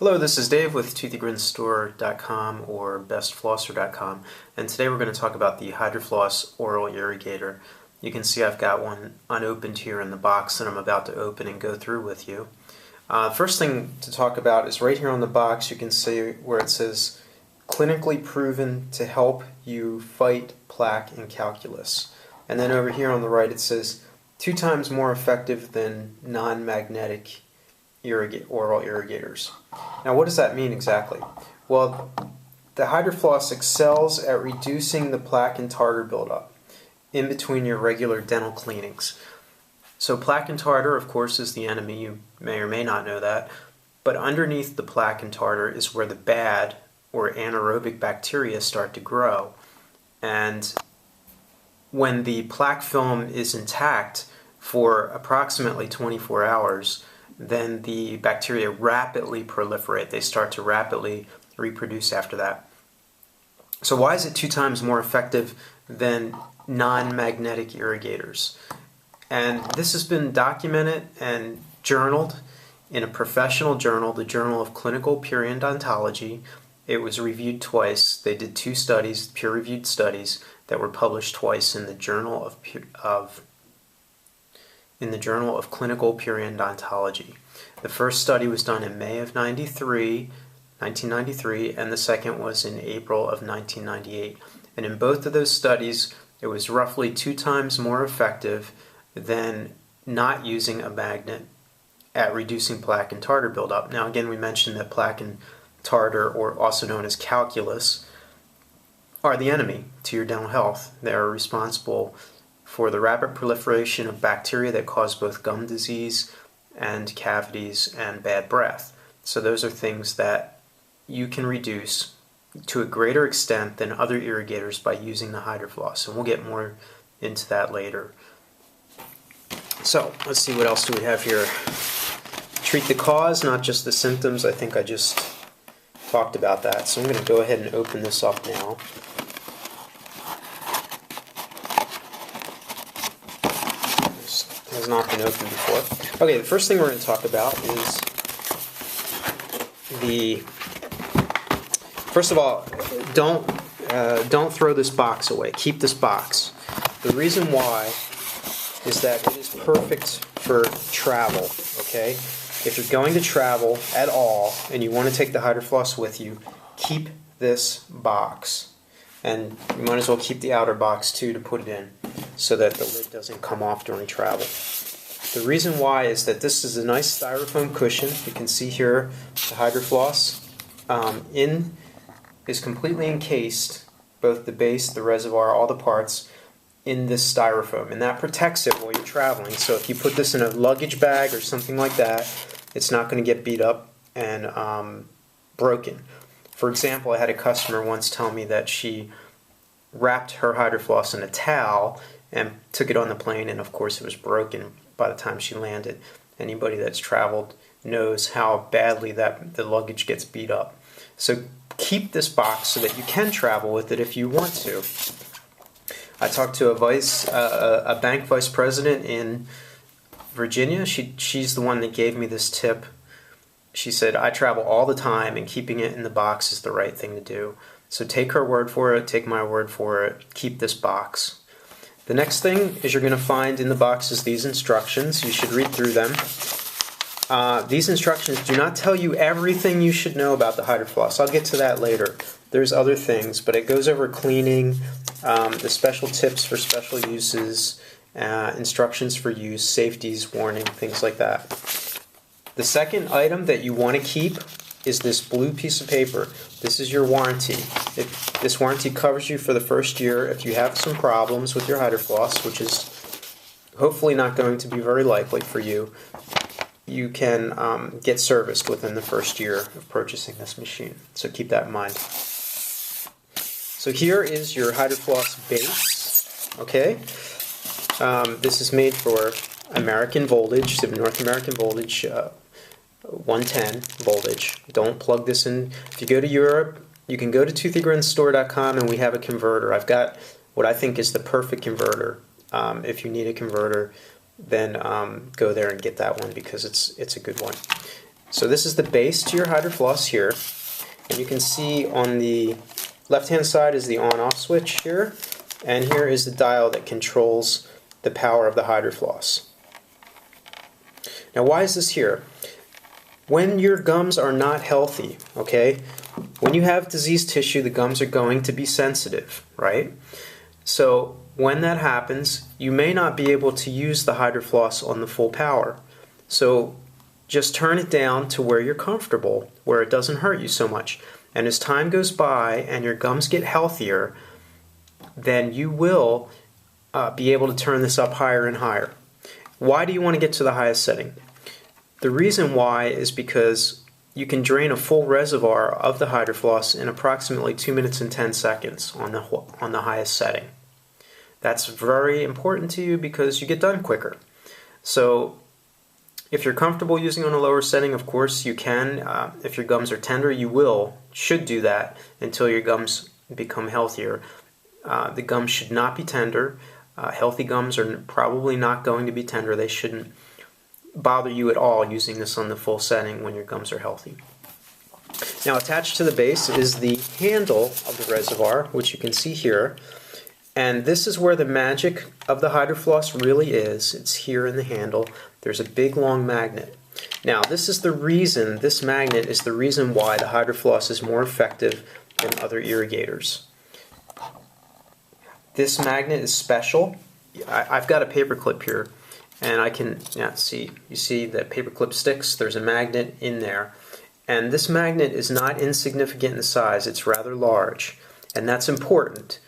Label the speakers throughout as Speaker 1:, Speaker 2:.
Speaker 1: Hello, this is Dave with ToothyGrinStore.com or BestFlosser.com, and today we're going to talk about the HydroFloss Oral Irrigator. You can see I've got one unopened here in the box that I'm about to open and go through with you. First thing to talk about is right here on the box you can see where it says clinically proven to help you fight plaque and calculus. And then over here on the right it says 2 times more effective than non-magnetic oral irrigators. Now what does that mean exactly? Well, the HydroFloss excels at reducing the plaque and tartar buildup in between your regular dental cleanings. So plaque and tartar, of course, is the enemy. You may or may not know that. But underneath the plaque and tartar is where the bad or anaerobic bacteria start to grow. And when the plaque film is intact for approximately 24 hours, then the bacteria rapidly proliferate. They start to rapidly reproduce after that. So why is it 2 times more effective than non-magnetic irrigators? And this has been documented and journaled in a professional journal, the Journal of Clinical Periodontology. It was reviewed twice. They did 2 studies, peer-reviewed studies, that were published twice in the Journal of Clinical Periodontology. The first study was done in May of 1993, and the second was in April of 1998. And in both of those studies, it was roughly 2 times more effective than not using a magnet at reducing plaque and tartar buildup. Now again, we mentioned that plaque and tartar, or also known as calculus, are the enemy to your dental health. They are responsible for the rapid proliferation of bacteria that cause both gum disease and cavities and bad breath. So those are things that you can reduce to a greater extent than other irrigators by using the HydroFloss, and we'll get more into that later. So let's see, what else do we have here? Treat the cause, not just the symptoms. I think I just talked about that. So I'm going to go ahead and open this up now. Has not been opened before. Okay, the first thing we're going to talk about is first of all, don't throw this box away. Keep this box. The reason why is that it is perfect for travel, okay? If you're going to travel at all and you want to take the HydroFloss with you, keep this box. And you might as well keep the outer box too to put it in, so that the lid doesn't come off during travel. The reason why is that this is a nice styrofoam cushion. You can see here the HydroFloss is completely encased, both the base, the reservoir, all the parts, in this styrofoam, and that protects it while you're traveling. So if you put this in a luggage bag or something like that, it's not going to get beat up and broken. For example, I had a customer once tell me that she wrapped her HydroFloss in a towel and took it on the plane, and of course it was broken by the time she landed. Anybody that's traveled knows how badly that the luggage gets beat up. So keep this box so that you can travel with it if you want to. I talked to a bank vice president in Virginia. She's the one that gave me this tip. She said, I travel all the time, and keeping it in the box is the right thing to do. So take her word for it, take my word for it, keep this box. The next thing is you're going to find in the box is these instructions. You should read through them. These instructions do not tell you everything you should know about the HydroFloss. I'll get to that later. There's other things, but it goes over cleaning, the special tips for special uses, instructions for use, safeties, warning, things like that. The second item that you want to keep is this blue piece of paper. This is your warranty. This warranty covers you for the first year. If you have some problems with your HydroFloss, which is hopefully not going to be very likely for you, you can get serviced within the first year of purchasing this machine. So keep that in mind. So here is your HydroFloss base. Okay, this is made for American voltage, so North American voltage, 110 voltage. Don't plug this in. If you go to Europe, you can go to ToothyGrinStore.com, and we have a converter. I've got what I think is the perfect converter. If you need a converter, then go there and get that one because it's a good one. So this is the base to your HydroFloss here, and you can see on the left-hand side is the on-off switch here, and here is the dial that controls the power of the HydroFloss. Now why is this here? When your gums are not healthy, okay, when you have diseased tissue, the gums are going to be sensitive, right? So when that happens, you may not be able to use the HydroFloss on the full power. So just turn it down to where you're comfortable, where it doesn't hurt you so much. And as time goes by and your gums get healthier, then you will be able to turn this up higher and higher. Why do you want to get to the highest setting? The reason why is because you can drain a full reservoir of the HydroFloss in approximately 2 minutes and 10 seconds on the highest setting. That's very important to you because you get done quicker. So if you're comfortable using on a lower setting, of course you can. If your gums are tender, you should do that until your gums become healthier. The gums should not be tender. Healthy gums are probably not going to be tender. They shouldn't bother you at all using this on the full setting when your gums are healthy. Now attached to the base is the handle of the reservoir, which you can see here. And this is where the magic of the HydroFloss really is. It's here in the handle. There's a big long magnet. Now this magnet is the reason why the HydroFloss is more effective than other irrigators. This magnet is special. I've got a paper clip here, and I can see. You see that paper clip sticks. There's a magnet in there, and this magnet is not insignificant in size. It's rather large, and that's important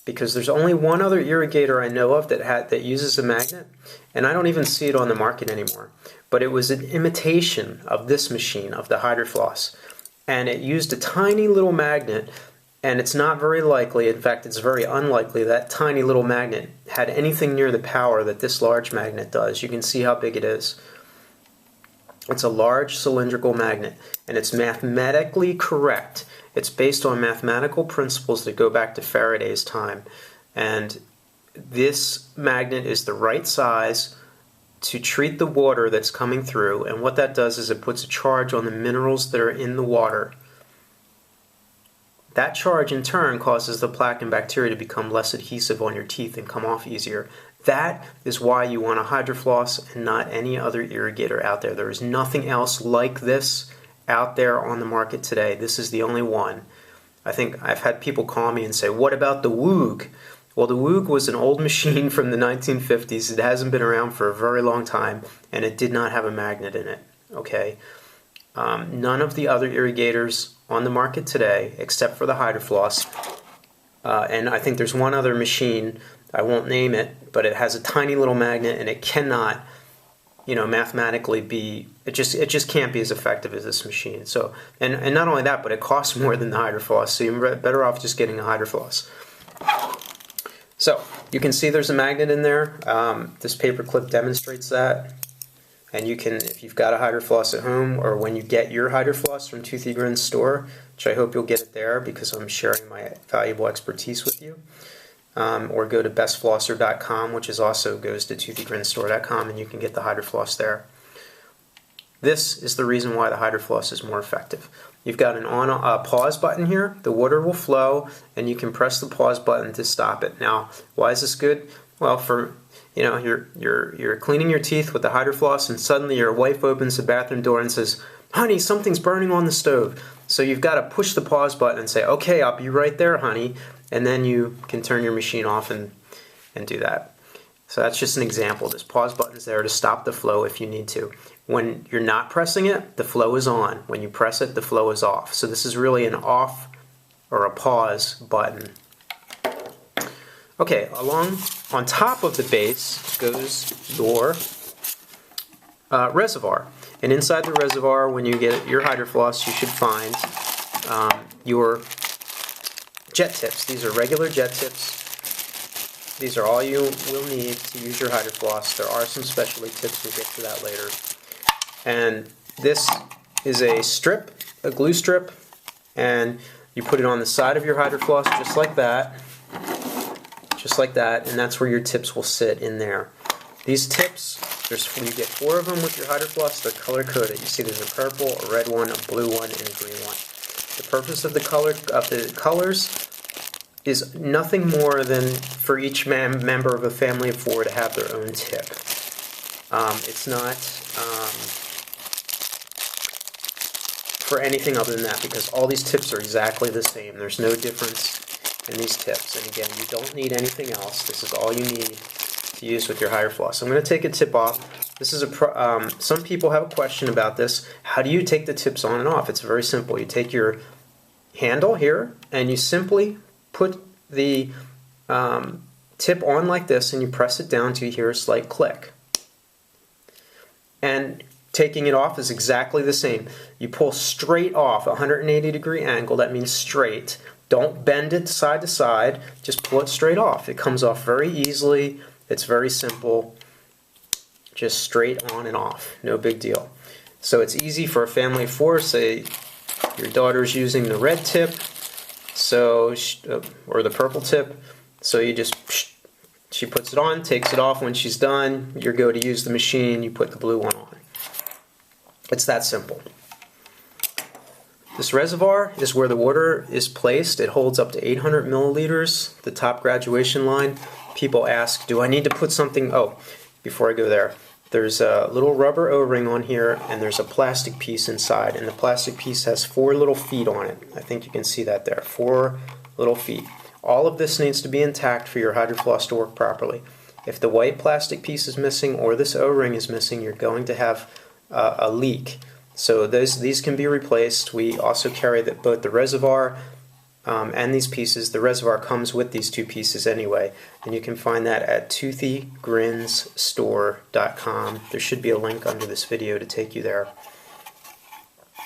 Speaker 1: because there's only one other irrigator I know of that uses a magnet, and I don't even see it on the market anymore. But it was an imitation of this machine, of the HydroFloss, and it used a tiny little magnet. And it's not very likely, in fact it's very unlikely, that tiny little magnet had anything near the power that this large magnet does. You can see how big it is. It's a large cylindrical magnet, and it's mathematically correct. It's based on mathematical principles that go back to Faraday's time. And this magnet is the right size to treat the water that's coming through, and what that does is it puts a charge on the minerals that are in the water. That charge in turn causes the plaque and bacteria to become less adhesive on your teeth and come off easier. That is why you want a HydroFloss and not any other irrigator out there. There is nothing else like this out there on the market today. This is the only one. I think I've had people call me and say, what about the Woog? Well, the Woog was an old machine from the 1950s. It hasn't been around for a very long time, and it did not have a magnet in it. Okay? None of the other irrigators on the market today, except for the HydroFloss, and I think there's one other machine, I won't name it, but it has a tiny little magnet, and it cannot, mathematically be, it just can't be as effective as this machine. So, and not only that, but it costs more than the HydroFloss, so you're better off just getting a HydroFloss. So, you can see there's a magnet in there. This paper clip demonstrates that. And you can, if you've got a HydroFloss at home, or when you get your HydroFloss from Toothy Grin's store, which I hope you'll get it there because I'm sharing my valuable expertise with you, or go to bestflosser.com, which also goes to toothygrinstore.com, and you can get the HydroFloss there. This is the reason why the HydroFloss is more effective. You've got an pause button here. The water will flow, and you can press the pause button to stop it. Now, why is this good? Well, for you're cleaning your teeth with the HydroFloss, and suddenly your wife opens the bathroom door and says, honey, something's burning on the stove. So you've got to push the pause button and say, okay, I'll be right there, honey, and then you can turn your machine off and do that. So that's just an example. This pause button is there to stop the flow if you need to. When you're not pressing it, the flow is on. When you press it, the flow is off. So this is really an off or a pause button. Okay, on top of the base goes your reservoir. And inside the reservoir, when you get your HydroFloss, you should find your jet tips. These are regular jet tips. These are all you will need to use your HydroFloss. There are some specialty tips, we'll get to that later. And this is a strip, a glue strip, and you put it on the side of your HydroFloss just like that. Just like that, and that's where your tips will sit in there. These tips, You get 4 of them with your HydroFloss. They're color-coded. You see there's a purple, a red one, a blue one, and a green one. The purpose of the colors is nothing more than for each member of a family of 4 to have their own tip. It's not for anything other than that, because all these tips are exactly the same. There's no difference in these tips. And again, you don't need anything else. This is all you need to use with your HydroFloss. I'm going to take a tip off. This is some people have a question about this. How do you take the tips on and off? It's very simple. You take your handle here and you simply put the tip on like this and you press it down till you hear a slight click. And taking it off is exactly the same. You pull straight off, 180-degree angle. That means straight. Don't bend it side to side. Just pull it straight off. It comes off very easily. It's very simple. Just straight on and off. No big deal. So it's easy for a family of 4. Say your daughter's using the red tip, or the purple tip. So you just, she puts it on, takes it off. When she's done, you go to use the machine. You put the blue one on. It's that simple. This reservoir is where the water is placed. It holds up to 800 milliliters, the top graduation line. People ask, do I need to put something? Oh, before I go there, there's a little rubber O-ring on here, and there's a plastic piece inside, and the plastic piece has 4 little feet on it. I think you can see that there, 4 little feet. All of this needs to be intact for your HydroFloss to work properly. If the white plastic piece is missing or this O-ring is missing, you're going to have a leak. So these can be replaced. We also carry both the reservoir and these pieces. The reservoir comes with these 2 pieces anyway, and you can find that at toothygrinsstore.com. There should be a link under this video to take you there.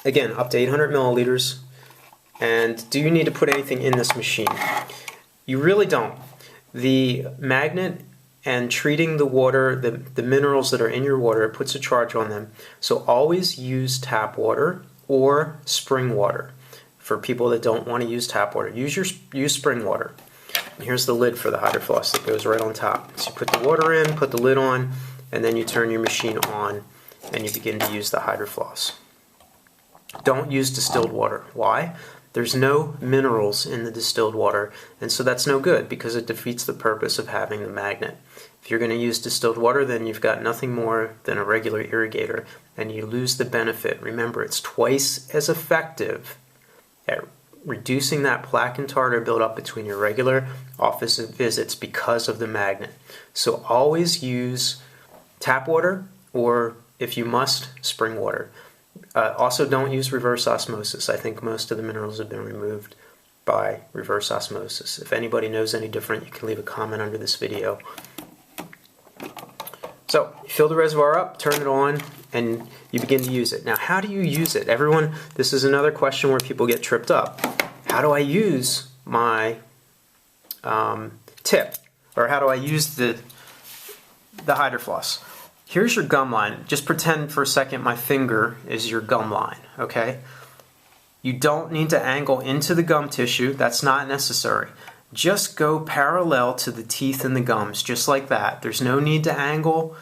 Speaker 1: Again, up to 800 milliliters. And do you need to put anything in this machine? You really don't. The magnet and treating the water, the minerals that are in your water, it puts a charge on them. So always use tap water or spring water. For people that don't want to use tap water, use spring water. And here's the lid for the HydroFloss that goes right on top. So you put the water in, put the lid on, and then you turn your machine on and you begin to use the HydroFloss. Don't use distilled water. Why? There's no minerals in the distilled water, and so that's no good because it defeats the purpose of having the magnet. If you're going to use distilled water, then you've got nothing more than a regular irrigator, and you lose the benefit. Remember, it's twice as effective at reducing that plaque and tartar buildup between your regular office visits because of the magnet. So always use tap water, or if you must, spring water. Also, don't use reverse osmosis. I think most of the minerals have been removed by reverse osmosis. If anybody knows any different, you can leave a comment under this video. So, you fill the reservoir up, turn it on, and you begin to use it. Now, how do you use it? Everyone, this is another question where people get tripped up. How do I use my tip? Or how do I use the HydroFloss? Here's your gum line. Just pretend for a second my finger is your gum line, okay? You don't need to angle into the gum tissue. That's not necessary. Just go parallel to the teeth and the gums, just like that. There's no need to angle.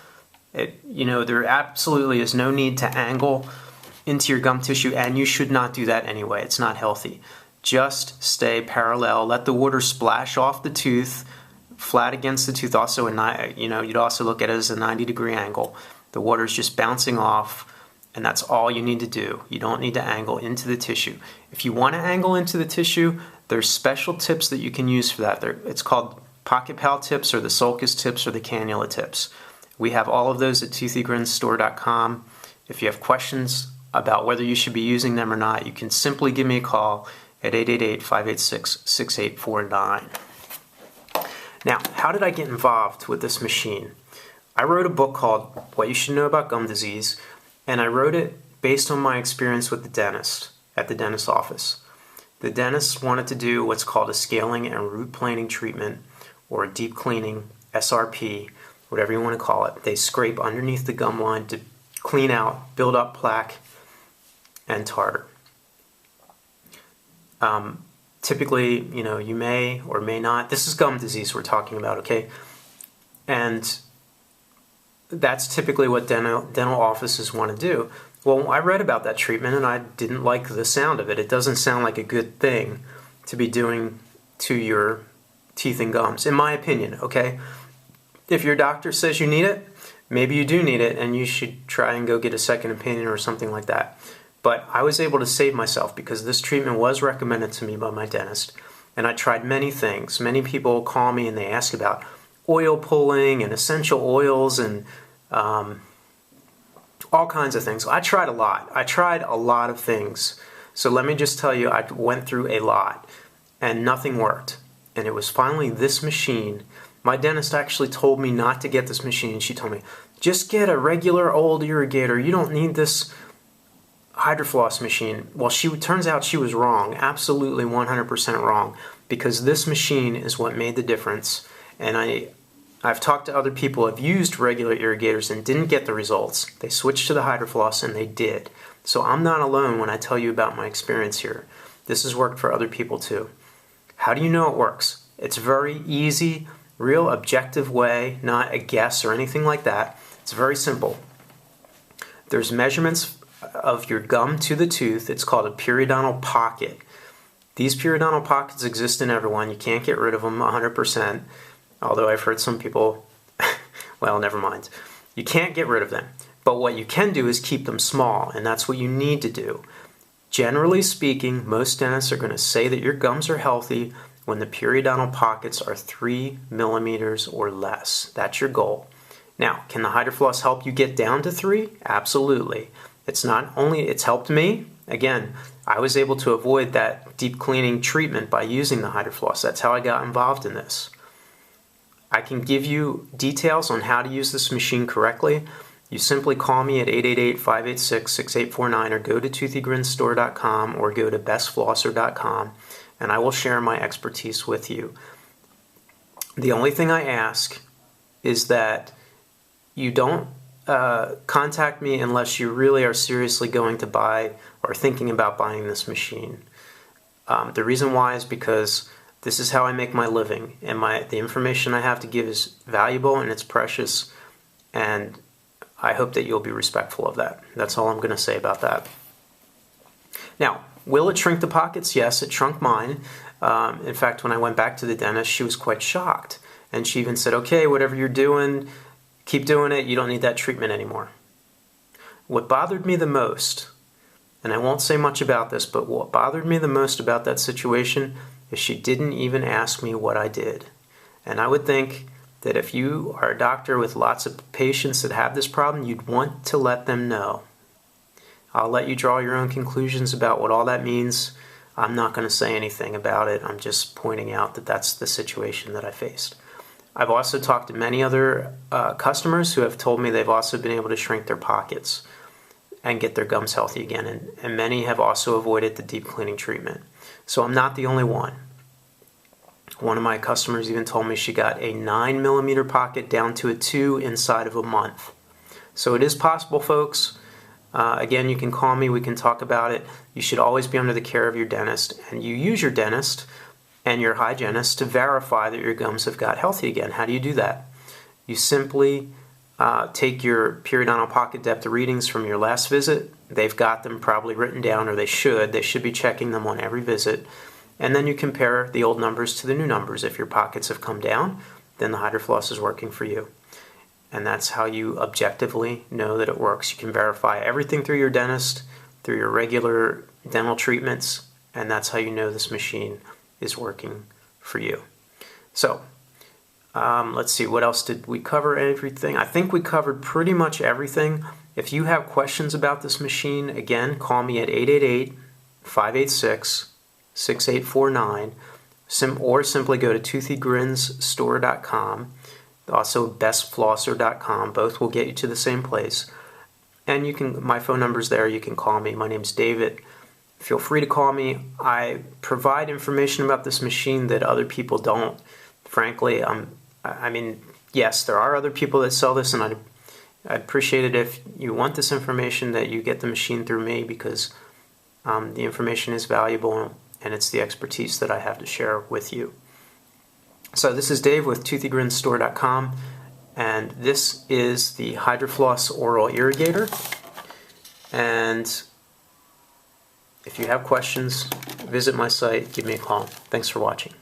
Speaker 1: There absolutely is no need to angle into your gum tissue, and you should not do that anyway. It's not healthy. Just stay parallel. Let the water splash off the tooth, flat against the tooth. Also, you'd also look at it as a 90-degree angle. The water's just bouncing off, and that's all you need to do. You don't need to angle into the tissue. If you want to angle into the tissue, there's special tips that you can use for that. It's called Pocket Pal tips, or the Sulcus tips, or the cannula tips. We have all of those at toothygrinsstore.com. If you have questions about whether you should be using them or not, you can simply give me a call at 888-586-6849. Now, how did I get involved with this machine? I wrote a book called What You Should Know About Gum Disease, and I wrote it based on my experience with the dentist at the dentist's office. The dentist wanted to do what's called a scaling and root planing treatment, or a deep cleaning, SRP, whatever you want to call it. They scrape underneath the gum line to clean out, build up plaque and tartar. Typically, you may or may not. This is gum disease we're talking about, okay? And that's typically what dental offices want to do. Well, I read about that treatment and I didn't like the sound of it. It doesn't sound like a good thing to be doing to your teeth and gums, in my opinion, okay? If your doctor says you need it, maybe you do need it and you should try and go get a second opinion or something like that. But I was able to save myself because this treatment was recommended to me by my dentist, and I tried many things. Many people call me and they ask about oil pulling and essential oils and all kinds of things. I tried a lot. I tried a lot of things. So let me just tell you, I went through a lot and nothing worked. And it was finally this machine. My dentist actually told me not to get this machine. She told me, just get a regular old Irrigator. You don't need this HydroFloss machine. Well, turns out she was wrong. Absolutely 100% wrong. Because this machine is what made the difference. And I've talked to other people who have used regular irrigators and didn't get the results. They switched to the HydroFloss and they did. So I'm not alone when I tell you about my experience here. This has worked for other people too. How do you know it works? It's very easy, real objective way, not a guess or anything like that. It's very simple. There's measurements of your gum to the tooth. It's called a periodontal pocket. These periodontal pockets exist in everyone. You can't get rid of them 100%. Although I've heard some people, well, never mind. You can't get rid of them. But what you can do is keep them small, and that's what you need to do. Generally speaking, most dentists are going to say that your gums are healthy when the periodontal pockets are 3 millimeters or less. That's your goal. Now, can the HydroFloss help you get down to 3? Absolutely. It's helped me. Again, I was able to avoid that deep cleaning treatment by using the HydroFloss. That's how I got involved in this. I can give you details on how to use this machine correctly. You simply call me at 888-586-6849 or go to toothygrinstore.com or go to bestflosser.com and I will share my expertise with you. The only thing I ask is that you don't contact me unless you really are seriously going to buy or thinking about buying this machine. The reason why is because this is how I make my living, and the information I have to give is valuable and it's precious, and I hope that you'll be respectful of that. That's all I'm going to say about that. Now, will it shrink the pockets? Yes, it shrunk mine. In fact, when I went back to the dentist, she was quite shocked, and she even said, okay, whatever you're doing, keep doing it. You don't need that treatment anymore. What bothered me the most, and I won't say much about this, but what bothered me the most about that situation is she didn't even ask me what I did. And I would think that if you are a doctor with lots of patients that have this problem, you'd want to let them know. I'll let you draw your own conclusions about what all that means. I'm not going to say anything about it. I'm just pointing out that that's the situation that I faced. I've also talked to many other customers who have told me they've also been able to shrink their pockets and get their gums healthy again. And many have also avoided the deep cleaning treatment. So I'm not the only one. One of my customers even told me she got a 9 millimeter pocket down to a 2 inside of a month. So it is possible, folks. Again, you can call me. We can talk about it. You should always be under the care of your dentist. And you use your dentist and your hygienist to verify that your gums have got healthy again. How do you do that? You simply take your periodontal pocket depth readings from your last visit. They've got them probably written down, or they should. They should be checking them on every visit. And then you compare the old numbers to the new numbers. If your pockets have come down, then the HydroFloss is working for you. And that's how you objectively know that it works. You can verify everything through your dentist, through your regular dental treatments, and that's how you know this machine is working for you. So, let's see, what else did we cover? Everything? I think we covered pretty much everything. If you have questions about this machine, again, call me at 888-586-6849, or simply go to toothygrinstore.com, also bestflosser.com. Both will get you to the same place. And my phone number's there. You can call me. My name's David. Feel free to call me. I provide information about this machine that other people don't. Frankly, yes, there are other people that sell this, and I'd appreciate it if you want this information that you get the machine through me, because the information is valuable and it's the expertise that I have to share with you. So this is Dave with toothygrinstore.com. And this is the HydroFloss Oral Irrigator. And if you have questions, visit my site, give me a call. Thanks for watching.